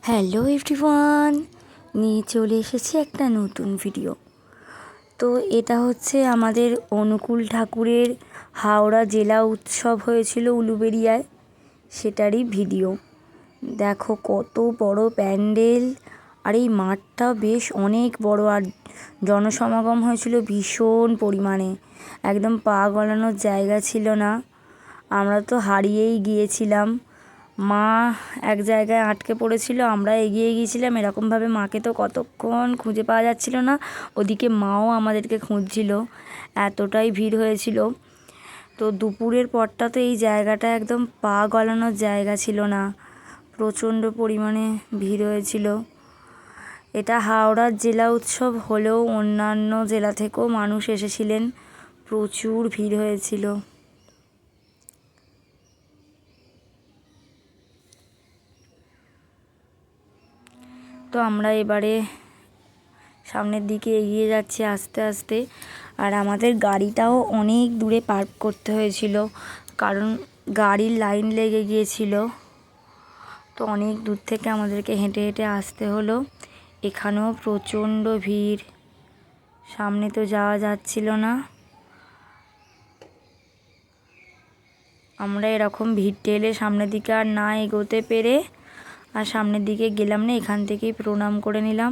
Hello everyone, নিয়ে চলে এসেছি একটা নতুন ভিডিও। তো এটা হচ্ছে আমাদের অনুকূল ঠাকুরের হাওড়া জেলা উৎসব হয়েছিল উলুবেড়িয়ায়, সেটারই ভিডিও। দেখো কত বড় প্যান্ডেল, আর এই মাঠটা বেশ অনেক বড়, আর জনসমাগম হয়েছিল ভীষণ পরিমাণে, একদম পা গলানোর জায়গা ছিল না। আমরা তো হারিয়েই গিয়েছিলাম, মা এক জায়গায় আটকে পড়েছিল, আমরা এগিয়ে গিয়েছিলাম এরকমভাবে। মাকে তো কতক্ষণ খুঁজে পাওয়া যাচ্ছিল না, ওদিকে মাও আমাদেরকে খুঁজছিল, এতটাই ভিড় হয়েছিল। তো দুপুরের পরটা তো এই জায়গাটা একদম পা গলানোর জায়গা ছিল না, প্রচণ্ড পরিমাণে ভিড় হয়েছিল। এটা হাওড়ার জেলা উৎসব হলেও অন্যান্য জেলা থেকেও মানুষ এসেছিলেন, প্রচুর ভিড় হয়েছিল। তো আমরা এবারে সামনের দিকে এগিয়ে যাচ্ছি আস্তে আস্তে, আর আমাদের গাড়িটাও অনেক দূরে পার্ক করতে হয়েছিল, কারণ গাড়ির লাইন লেগে গিয়েছিল। তো অনেক দূর থেকে আমাদেরকে হেঁটে হেঁটে আসতে হলো। এখানেও প্রচণ্ড ভিড়, সামনে তো যাওয়া যাচ্ছিল না। আমরা এরকম ভিড় ঠেলে সামনের দিকে আর না এগোতে পেরে আর সামনের দিকে গেলাম না, এখান থেকেই প্রণাম করে নিলাম।